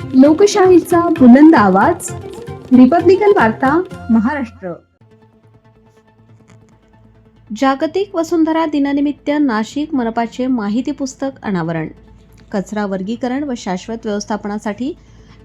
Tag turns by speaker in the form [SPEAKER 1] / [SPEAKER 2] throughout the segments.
[SPEAKER 1] लोकशाहीचा बुलंद आवाज, रिपब्लिकन वार्ता, महाराष्ट्र.
[SPEAKER 2] जागतिक वसुंधरा दिनानिमित्त नाशिक मनपाचे माहिती पुस्तक अनावरण. कचरा वर्गीकरण व शाश्वत व्यवस्थापनासाठी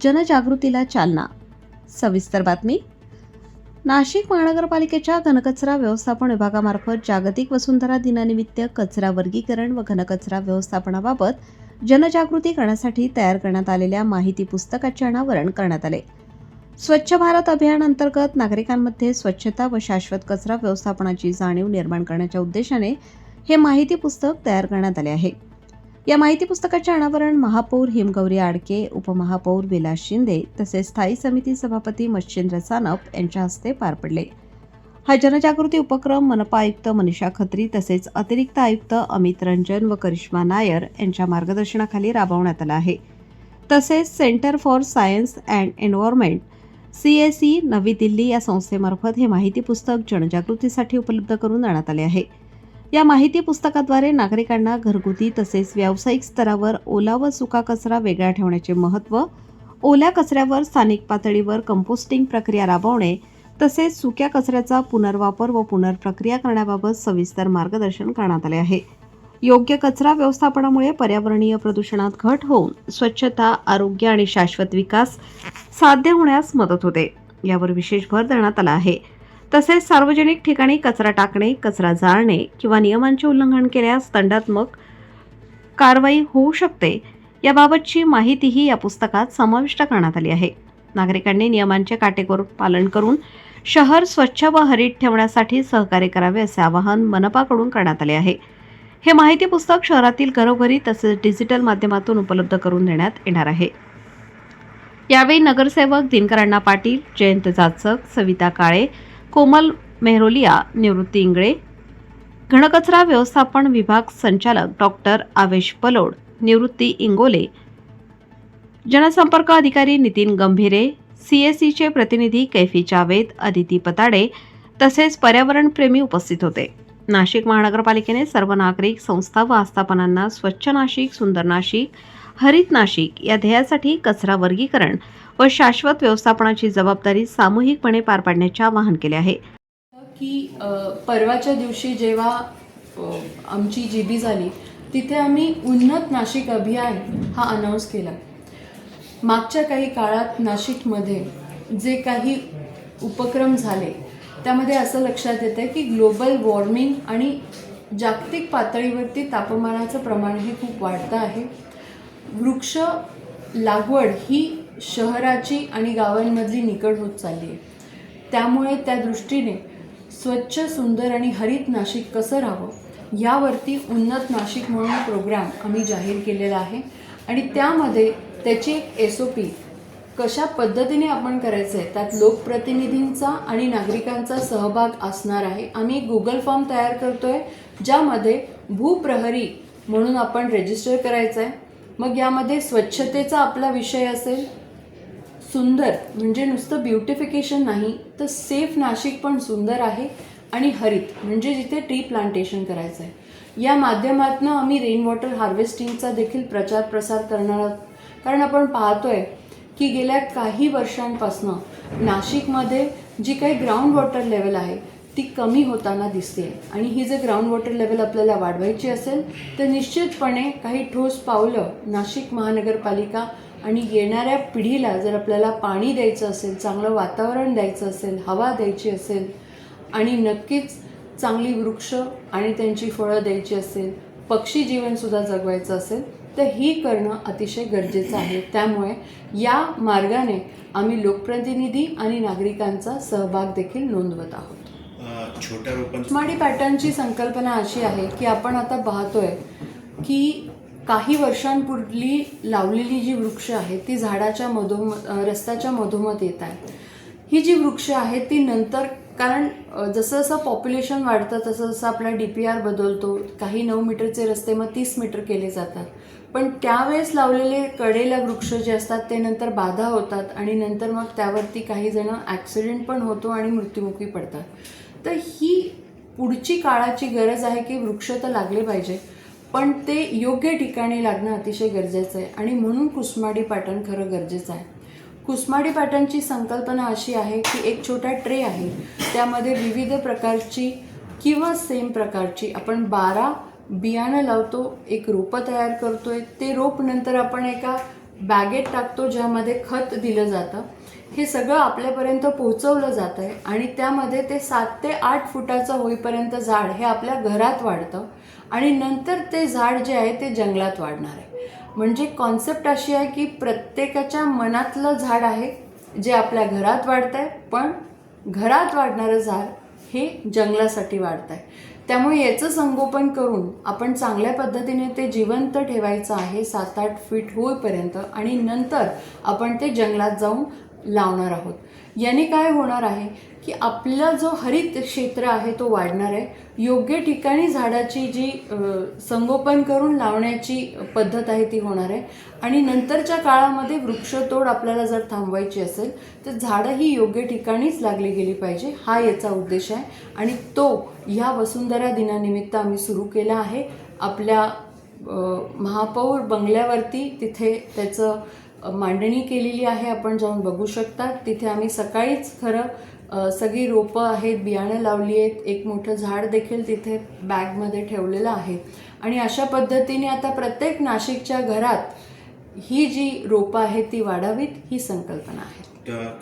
[SPEAKER 2] जनजागृतीला चालना. सविस्तर बातमी. नाशिक महानगरपालिकेच्या घनकचरा व्यवस्थापन विभागामार्फत जागतिक वसुंधरा दिनानिमित्त कचरा वर्गीकरण व घनकचरा व्यवस्थापनाबाबत जनजागृती करण्यासाठी तयार करण्यात आलेल्या माहिती पुस्तकाचे अनावरण करण्यात आले. स्वच्छ भारत अभियान अंतर्गत नागरिकांमध्ये स्वच्छता व शाश्वत कचरा व्यवस्थापनाची जाणीव निर्माण करण्याच्या उद्देशाने हे माहिती पुस्तक तयार करण्यात आले आहे. या माहिती पुस्तकाचे अनावरण महापौर हिमगौरी आडके, उपमहापौर विलास शिंदे तसेच स्थायी समिती सभापती मच्छिंद्र सानप यांच्या हस्ते पार पडले. हा जनजागृती उपक्रम मनपा आयुक्त मनीषा खत्री तसेच अतिरिक्त आयुक्त अमित रंजन व करिश्मा नायर यांच्या मार्गदर्शनाखाली राबवण्यात आला आहे. तसेच centre for science and environment CSE नवी दिल्ली या संस्थेमार्फत हे माहिती पुस्तक जनजागृतीसाठी उपलब्ध करून देण्यात आले आहे. या माहिती पुस्तकाद्वारे नागरिकांना घरगुती तसेच व्यावसायिक स्तरावर ओला व सुका कचरा वेगळा ठेवण्याचे महत्त्व, ओल्या कचऱ्यावर स्थानिक पातळीवर कंपोस्टिंग प्रक्रिया राबवणे तसेच सुक्या कचऱ्याचा पुनर्वापर व पुनर्प्रक्रिया करण्याबाबत सविस्तर मार्गदर्शन करण्यात आले आहे. योग्य कचरा व्यवस्थापनामुळे पर्यावरणीय प्रदूषणात घट होऊन स्वच्छता, आरोग्य आणि शाश्वत विकास साध्य होण्यास मदत होते, यावर विशेष भर देण्यात आला आहे. तसेच सार्वजनिक ठिकाणी कचरा टाकणे, कचरा जाळणे किंवा नियमांचे उल्लंघन केल्यास दंडात्मक कारवाई होऊ शकते, याबाबतची माहितीही या पुस्तकात समाविष्ट करण्यात आली आहे. नागरिकांनी नियमांचे काटेकोर पालन करून शहर स्वच्छ व हरित ठेवण्यासाठी सहकार्य करावे असे आवाहन मनपाकडून करण्यात आले आहे. हे माहिती पुस्तक शहरातील घरोघरी तसेच डिजिटल माध्यमातून उपलब्ध करून देण्यात येणार आहे. यावेळी नगरसेवक दिनकरांना पाटील, जयंत जाचक, सविता काळे, कोमल मेहरोलिया, निवृत्ती इंगळे, घनकचरा व्यवस्थापन विभाग संचालक डॉक्टर आवेश पलोड, निवृत्ती इंगोले, जनसंपर्क अधिकारी नितीन गंभीरे, CSEचे प्रतिनिधी कैफी जावेद, अदिती पताडे तसेच पर्यावरणप्रेमी उपस्थित होते. नाशिक महानगरपालिकेने सर्व नागरिक, संस्था व आस्थापनांना स्वच्छ नाशिक, सुंदर नाशिक, हरित नाशिक या ध्येयासाठी कचरा वर्गीकरण व शाश्वत व्यवस्थापनाची जबाबदारी सामूहिकपणे पार पाडण्याचे आवाहन केले आहे.
[SPEAKER 3] की परवाच्या दिवशी जेव्हा आमची GB झाली तिथे आम्ही उन्नत नाशिक अभियान हा अनाऊन्स केला. मागच्या काही काळात नाशिकमध्ये जे काही उपक्रम झाले त्यामध्ये असं लक्षात येतं की ग्लोबल वॉर्मिंग आणि जागतिक पातळीवरती तापमानाचं प्रमाण हे खूप वाढतं आहे. वृक्ष लागवड ही शहराची आणि गावांमधली निकड होत चालली आहे. त्यामुळे त्या दृष्टीने स्वच्छ, सुंदर आणि हरित नाशिक कसं राहावं यावरती उन्नत नाशिक म्हणून प्रोग्राम आम्ही जाहीर केलेला आहे आणि त्यामध्ये त्याची एक SOP कशा पद्धतीने आपण करायचं आहे त्यात लोकप्रतिनिधींचा आणि नागरिकांचा सहभाग असणार आहे. आम्ही एक Google फॉर्म तयार करतोय ज्यामध्ये भूप्रहरी म्हणून आपण रजिस्टर करायचं आहे. मग यामध्ये स्वच्छतेचा आपला विषय असेल, सुंदर म्हणजे नुसतं ब्युटिफिकेशन नाही तर सेफ नाशिक पण सुंदर आहे, आणि हरित म्हणजे जिथे ट्री प्लांटेशन करायचं आहे. या माध्यमातून आम्ही रेन वॉटर हार्वेस्टिंगचा देखील प्रचार प्रसार करणार आहोत. कारण आपण पाहतोय की गेल्या काही वर्षांपासून नाशिकमध्ये जी काही ग्राउंड वॉटर लेवल आहे ती कमी होताना दिसते आणि ही जर ग्राउंड वॉटर लेवल आपल्याला वाढवायची असेल तर निश्चितपणे काही ठोस पावलं नाशिक महानगरपालिका आणि येणाऱ्या पिढीला जर आपल्याला पाणी द्यायचं असेल, चांगलं वातावरण द्यायचं असेल, हवा द्यायची असेल आणि नक्कीच चांगली वृक्ष आणि त्यांची फळं द्यायची असेल, पक्षी जीवनसुद्धा जगवायचं असेल तर ही करणं अतिशय गरजेचं आहे. त्यामुळे या मार्गाने आम्ही लोकप्रतिनिधी आणि नागरिकांचा सहभाग देखील नोंदवत आहोत.
[SPEAKER 4] छोट्या रोपांची
[SPEAKER 3] स्मार्टी पॅटर्नची संकल्पना अशी आहे की आपण आता पाहतोय की काही वर्षांपूर्वी लावलेली जी वृक्ष आहेत ती झाडाच्या रस्त्याच्या मधोमध येत आहेत. ही जी वृक्ष आहेत ती नंतर, कारण जसं जसं पॉप्युलेशन वाढतं तसं जसं आपला DPR बदलतो, काही 9 मीटरचे रस्ते मग 30 मीटर केले जातात. पण त्यावेळेस लावलेले कडेला वृक्ष जे असतात ते नंतर बाधा होतात आणि नंतर मग त्यावरती काही जण ॲक्सिडेंट पण होतो आणि मृत्युमुखी पडतात. तर ही पुढची काळाची गरज आहे की वृक्ष तर लागले पाहिजे, पण ते योग्य ठिकाणी लागणं अतिशय गरजेचं आहे आणि म्हणून कुसमाडी पॅटर्न खरं गरजेचं आहे. कुसमाडी पॅटर्नची संकल्पना अशी आहे की एक छोटा ट्रे आहे, त्यामध्ये विविध प्रकारची किंवा सेम प्रकारची आपण 12 बियाणं लावतो, एक रोपं तयार करतोय. ते रोप नंतर आपण एका बॅगेत टाकतो ज्यामध्ये खत दिलं जातं. हे सगळं आपल्यापर्यंत पोहोचवलं जातं आहे आणि त्यामध्ये ते 7 ते 8 फुटाचं होईपर्यंत झाड हे आपल्या घरात वाढतं आणि नंतर ते झाड जे आहे ते जंगलात वाढणार आहे. म्हणजे कॉन्सेप्ट अशी आहे की प्रत्येकाच्या मनातलं झाड आहे जे आपल्या घरात वाढतं आहे, पण घरात वाढणारं झाड हे जंगलासाठी वाढतं आहे. त्यामुळे याचं संगोपन करून आपण चांगल्या पद्धतीने ते जिवंत ठेवायचं आहे 7-8 फीट होईपर्यंत आणि नंतर आपण ते जंगलात जाऊन लावणार आहोत. याने काय होणार आहे की आपला जो हरित क्षेत्र आहे तो वाढणार आहे. योग्य ठिकाणी झाडाची जी संगोपन करून लावण्याची पद्धत आहे ती होणार आहे आणि नंतरच्या काळामध्ये वृक्षतोड आपल्याला जर थांबवायची असेल तर झाडं ही योग्य ठिकाणीच लागली गेली पाहिजे, हा याचा उद्देश आहे आणि तो ह्या वसुंधरा दिनानिमित्त आम्ही सुरू केला आहे. आपल्या महापौर बंगल्यावरती तिथे त्याचं मांडणी केलेली आहे, आपण जाऊन बघू शकता. तिथे आम्ही सकाळीच खरं सगळी रोपं आहेत, बियाणं लावली आहेत, एक मोठं झाड देखील तिथे बॅगमध्ये ठेवलेलं आहे आणि अशा पद्धतीने आता प्रत्येक नाशिकच्या घरात ही जी रोपं आहेत ती वाढावीत ही संकल्पना आहे.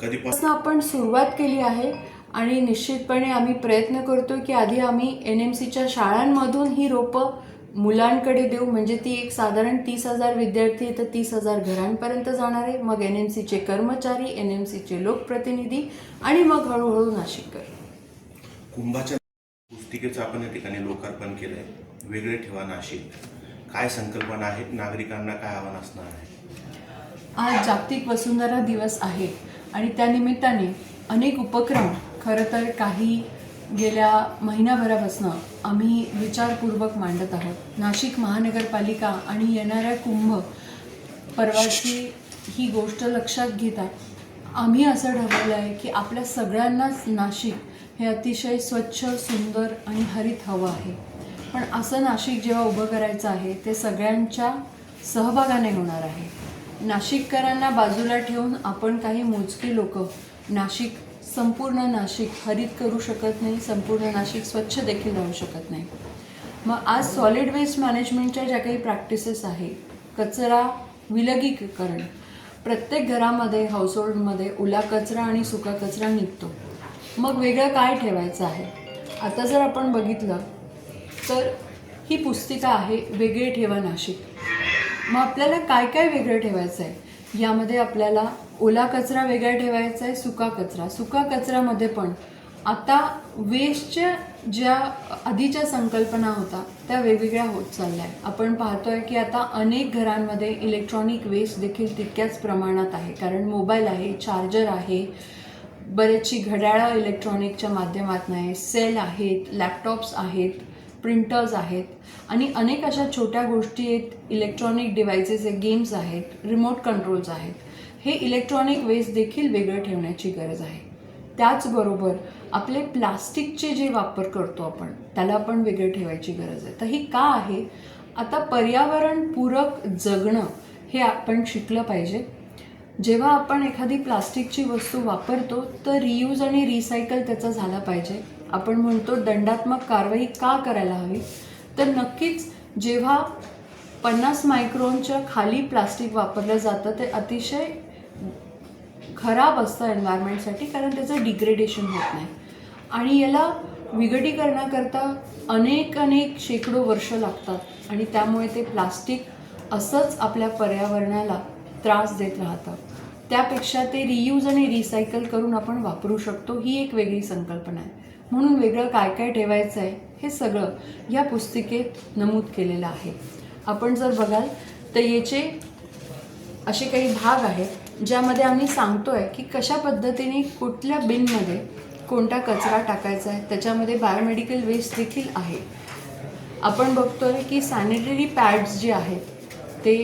[SPEAKER 4] कधीपासून
[SPEAKER 3] आपण सुरुवात केली आहे आणि निश्चितपणे आम्ही प्रयत्न करतो की आधी आम्ही NMCच्या शाळांमधून ही रोपं मुलांकडे देऊ, म्हणजे ती एक साधारण 30,000 विद्यार्थी तर 30,000 घरांपर्यंत जाणार आहे. मग NMCचे कर्मचारी, NMCचे लोकप्रतिनिधी आणि मग हळूहळू नाशिककर.
[SPEAKER 4] कुंभाच्या पुस्तिकेचं आपण या ठिकाणी लोकार्पण केलंय. वेगळे ठेवा नाशिक, काय संकल्पना आहे, नागरिकांना काय आव्हान असणार आहे?
[SPEAKER 3] आज जागतिक वसुंधरा दिवस आहे आणि त्यानिमित्ताने अनेक उपक्रम खरं तर काही गेल्या महिनाभरापासून आम्ही विचारपूर्वक मांडत आहोत. नाशिक महानगरपालिका आणि येणाऱ्या कुंभ पर्वाची ही गोष्ट लक्षात घेता आम्ही असं ठरवलं आहे की आपल्या सगळ्यांनाच नाशिक हे अतिशय स्वच्छ, सुंदर आणि हरित हवं आहे. पण असं नाशिक जेव्हा उभं करायचं आहे ते सगळ्यांच्या सहभागाने होणार आहे. नाशिककरांना बाजूला ठेवून आपण काही मोजकी लोक संपूर्ण नाशिक हरित करू शकत नाही, संपूर्ण नाशिक स्वच्छ देखील राहू शकत नाही. मग आज सॉलिड वेस्ट मॅनेजमेंटच्या ज्या काही प्रॅक्टिसेस आहे, कचरा विलगीकरण, प्रत्येक घरामध्ये हाऊसहोल्डमध्ये ओला कचरा आणि सुका कचरा निघतो. मग वेगळं काय ठेवायचं आहे? आता जर आपण बघितलं तर ही पुस्तिका आहे वेगळे ठेवा नाशिक. मग आपल्याला काय काय वेगळं ठेवायचं आहे? यामध्ये आपल्याला ओला कचरा वेगळा ठेवायचा आहे, सुका कचऱ्यामध्ये पण आता वेस्टच्या ज्या आधीच्या संकल्पना होता त्या वेगवेगळ्या होत चालल्या आहे. आपण पाहतोय की आता अनेक घरांमध्ये इलेक्ट्रॉनिक वेस्ट देखील तितक्याच प्रमाणात आहे, कारण मोबाईल आहे, चार्जर आहे, बरेचशी घड्याळं इलेक्ट्रॉनिकच्या माध्यमातून आहे, सेल आहेत, लॅपटॉप्स आहेत, प्रिंटर्स आहेत आणि अनेक अशा छोट्या गोष्टी आहेत, इलेक्ट्रॉनिक डिव्हायसेस आहेत, गेम्स आहेत, रिमोट कंट्रोल्स आहेत. हे इलेक्ट्रॉनिक वेस्ट देखील वेगळं ठेवण्याची गरज आहे. त्याचबरोबर आपले प्लास्टिकचे जे वापर करतो आपण त्याला आपण वेगळं ठेवायची गरज आहे. तर ही का आहे? आता पर्यावरणपूरक जगणं हे आपण शिकलं पाहिजे. जेव्हा आपण एखादी प्लास्टिकची वस्तू वापरतो तर रियूज आणि रिसायकल त्याचा झाला पाहिजे. आपण म्हणतो दंडात्मक कारवाई का करायला हवी? तर नक्कीच जेव्हा 50 मायक्रॉनच्या खाली प्लास्टिक वापरलं जातं ते अतिशय खराब असतं एन्व्हायरमेंटसाठी, कारण त्याचं डिग्रेडेशन होत नाही आणि याला विघटीकरणाकरता अनेक शेकडो वर्ष लागतात आणि त्यामुळे ते प्लास्टिक असंच आपल्या पर्यावरणाला त्रास देत राहतं. त्यापेक्षा ते रियूज आणि रिसायकल करून आपण वापरू शकतो, ही एक वेगळी संकल्पना आहे. म्हणून वेगळं काय काय ठेवायचं आहे हे सगळं या पुस्तिकेत नमूद केलेलं आहे. आपण जर बघाल तर याचे असे काही भाग आहेत ज्यामध्ये आम्ही सांगतो आहे की कशा पद्धतीने कुठल्या बिनमध्ये कोणता कचरा टाकायचा आहे. त्याच्यामध्ये बायोमेडिकल वेस्ट देखील आहे. आपण बघतो आहे की सॅनिटरी पॅड्स जे आहेत ते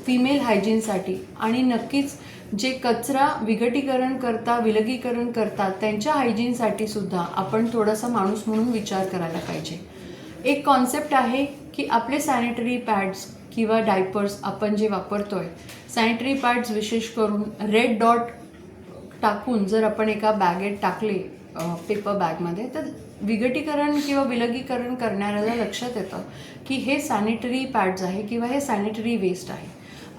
[SPEAKER 3] फिमेल हायजीनसाठी आणि नक्कीच जे कचरा विघटीकरण करता विलगीकरण करतात त्यांच्या हायजीनसाठी सुद्धा आपण थोडासा माणूस म्हणून विचार करायला पाहिजे. एक कॉन्सेप्ट आहे की आपले सॅनिटरी पॅड्स किंवा डायपर्स आपण जे वापरतोय, सॅनिटरी पॅड्स विशेष करून रेड डॉट टाकून जर आपण एका बॅगेत टाकले पेपर बॅगमध्ये, तर विघटीकरण किंवा विलगीकरण करणाऱ्याला लक्षात येतं की हे सॅनिटरी पॅड्स आहे किंवा हे सॅनिटरी वेस्ट आहे.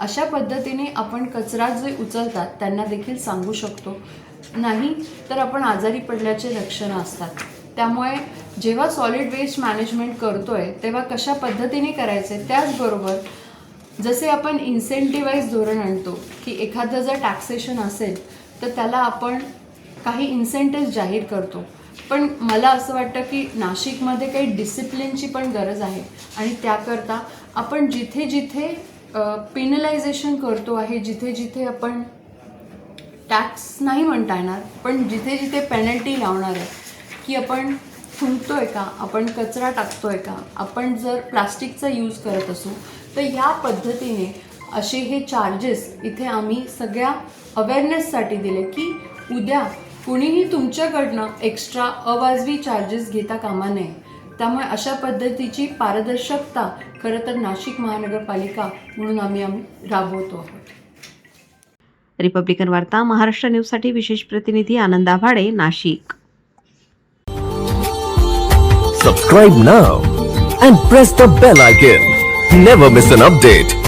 [SPEAKER 3] अशा पद्धतीने आपण कचरा जे उचलतात त्यांना देखील सांगू शकतो. नाही तर आपण आजारी पडल्याचे लक्षणं असतात. त्यामुळे जेव्हा सॉलिड वेस्ट मॅनेजमेंट करतोय तेव्हा कशा पद्धतीने करायचे, त्याचबरोबर जसे आपण इन्सेंटिव्हाइज धोरण आणतो की एखादं जर टॅक्सेशन असेल तर त्याला आपण काही इन्सेंटिव्ह जाहीर करतो. पण मला असं वाटतं की नाशिकमध्ये काही डिसिप्लिनची पण गरज आहे आणि त्याकरता आपण जिथे जिथे पेनलायझेशन करतो आहे, जिथे जिथे आपण टॅक्स नाही म्हणता येणार पण जिथे जिथे पेनल्टी लावणार आहे की आपण थुंकतोय का, आपण कचरा टाकतोय का, आपण जर प्लास्टिकचा यूज करत असू तर या पद्धतीने असे हे चार्जेस इथे आम्ही सगळ्या अवेअरनेससाठी दिले की उद्या कुणीही तुमच्याकडनं एक्स्ट्रा अवाजवी चार्जेस घेता कामा नये. त्यामुळे अशा पद्धतीची पारदर्शकता खरं तर नाशिक महानगरपालिका म्हणून आम्ही राबवतो आहोत.
[SPEAKER 2] रिपब्लिकन वार्ता महाराष्ट्र न्यूजसाठी विशेष प्रतिनिधी आनंद आभाडे, Nashik.
[SPEAKER 5] Subscribe now and press the bell icon. Never miss an update.